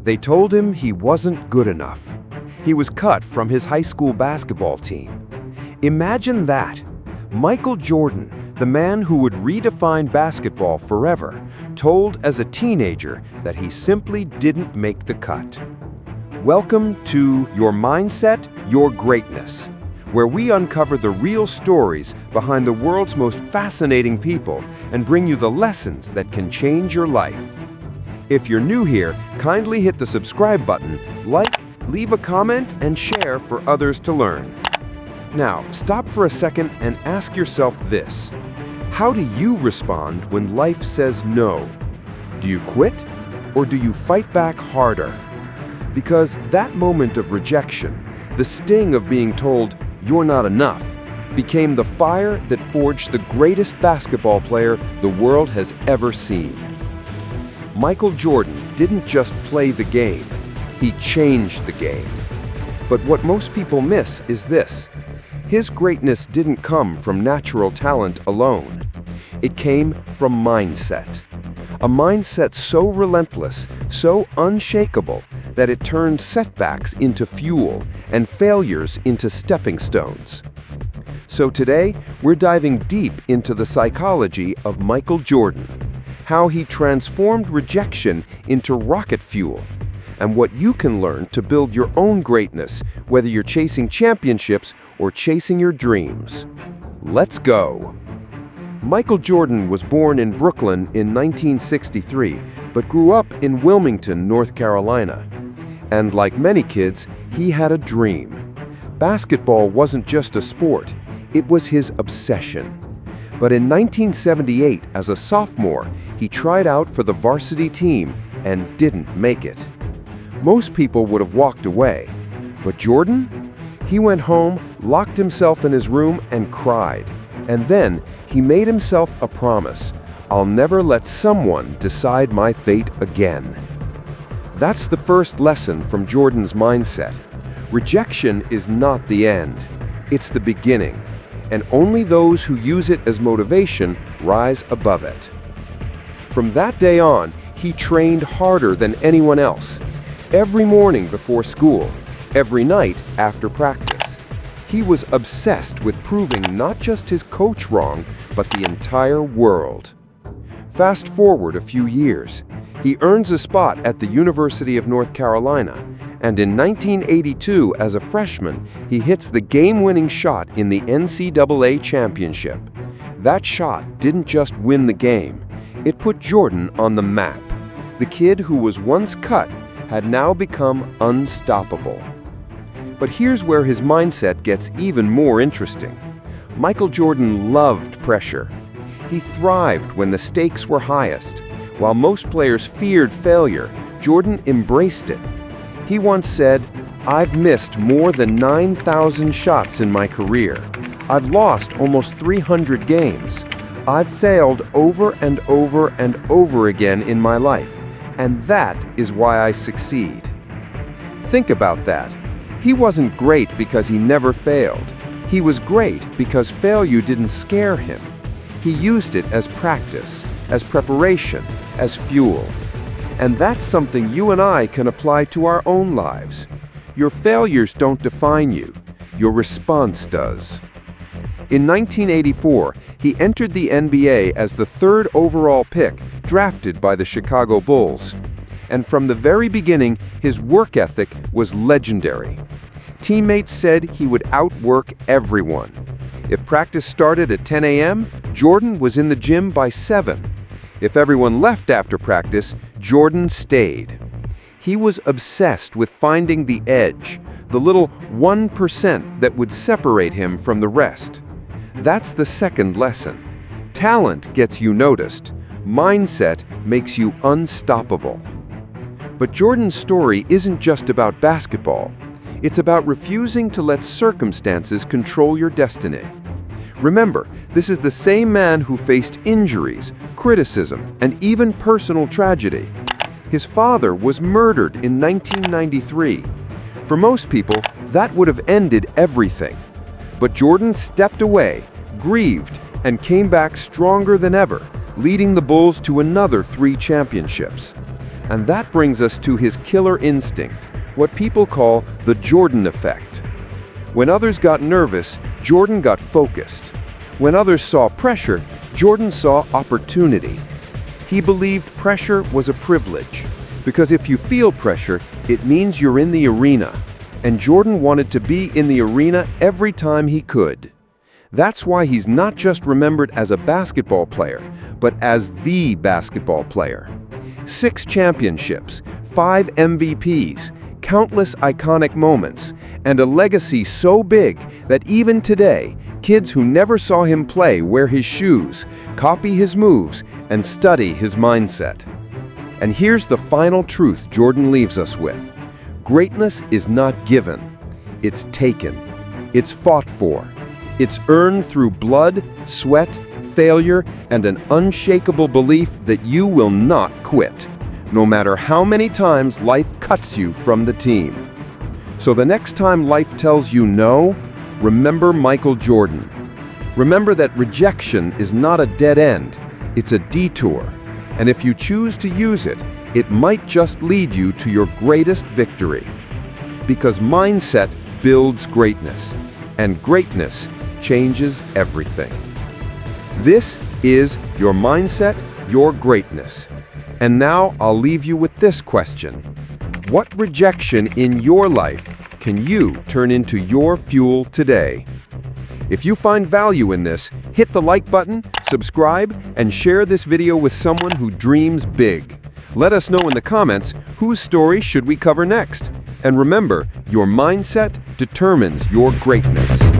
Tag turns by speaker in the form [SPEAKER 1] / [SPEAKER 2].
[SPEAKER 1] They told him he wasn't good enough. He was cut from his high school basketball team. Imagine that. Michael Jordan, the man who would redefine basketball forever, told as a teenager that he simply didn't make the cut. Welcome to Your Mindset, Your Greatness, where we uncover the real stories behind the world's most fascinating people and bring you the lessons that can change your life. If you're new here, kindly hit the subscribe button, like, leave a comment, and share for others to learn. Now, stop for a second and ask yourself this. How do you respond when life says no? Do you quit, or do you fight back harder? Because that moment of rejection, the sting of being told, "You're not enough," became the fire that forged the greatest basketball player the world has ever seen. Michael Jordan didn't just play the game, he changed the game. But what most people miss is this. His greatness didn't come from natural talent alone. It came from mindset. A mindset so relentless, so unshakable, that it turned setbacks into fuel and failures into stepping stones. So today, we're diving deep into the psychology of Michael Jordan, how he transformed rejection into rocket fuel, and what you can learn to build your own greatness, whether you're chasing championships or chasing your dreams. Let's go! Michael Jordan was born in Brooklyn in 1963, but grew up in Wilmington, North Carolina. And like many kids, he had a dream. Basketball wasn't just a sport, it was his obsession. But in 1978, as a sophomore, he tried out for the varsity team and didn't make it. Most people would have walked away. But Jordan? He went home, locked himself in his room, and cried. And then he made himself a promise. I'll never let someone decide my fate again. That's the first lesson from Jordan's mindset. Rejection is not the end. It's the beginning. And only those who use it as motivation rise above it. From that day on, he trained harder than anyone else. Every morning before school, every night after practice. He was obsessed with proving not just his coach wrong, but the entire world. Fast forward a few years. He earns a spot at the University of North Carolina, and in 1982, as a freshman, he hits the game-winning shot in the NCAA championship. That shot didn't just win the game, it put Jordan on the map. The kid who was once cut had now become unstoppable. But here's where his mindset gets even more interesting. Michael Jordan loved pressure. He thrived when the stakes were highest. While most players feared failure, Jordan embraced it. He once said, "I've missed more than 9,000 shots in my career. I've lost almost 300 games. I've sailed over and over and over again in my life, and that is why I succeed." Think about that. He wasn't great because he never failed. He was great because failure didn't scare him. He used it as practice, as preparation, as fuel. And that's something you and I can apply to our own lives. Your failures don't define you. Your response does. In 1984, he entered the NBA as the third overall pick, drafted by the Chicago Bulls. And from the very beginning, his work ethic was legendary. Teammates said he would outwork everyone. If practice started at 10 a.m., Jordan was in the gym by 7. If everyone left after practice, Jordan stayed. He was obsessed with finding the edge, the little 1% that would separate him from the rest. That's the second lesson. Talent gets you noticed. Mindset makes you unstoppable. But Jordan's story isn't just about basketball. It's about refusing to let circumstances control your destiny. Remember, this is the same man who faced injuries, criticism, and even personal tragedy. His father was murdered in 1993. For most people, that would have ended everything. But Jordan stepped away, grieved, and came back stronger than ever, leading the Bulls to another 3 championships. And that brings us to his killer instinct, what people call the Jordan effect. When others got nervous, Jordan got focused. When others saw pressure, Jordan saw opportunity. He believed pressure was a privilege, because if you feel pressure, it means you're in the arena. And Jordan wanted to be in the arena every time he could. That's why he's not just remembered as a basketball player, but as the basketball player. 6 championships, 5 MVPs, countless iconic moments, and a legacy so big that even today, kids who never saw him play wear his shoes, copy his moves, and study his mindset. And here's the final truth Jordan leaves us with. Greatness is not given. It's taken. It's fought for. It's earned through blood, sweat, failure, and an unshakable belief that you will not quit, no matter how many times life cuts you from the team. So the next time life tells you no, remember Michael Jordan. Remember that rejection is not a dead end, it's a detour. And if you choose to use it, it might just lead you to your greatest victory. Because mindset builds greatness, and greatness changes everything. This is Your Mindset, Your Greatness. And now I'll leave you with this question. What rejection in your life can you turn into your fuel today? If you find value in this, hit the like button, subscribe, and share this video with someone who dreams big. Let us know in the comments whose story should we cover next. And remember, your mindset determines your greatness.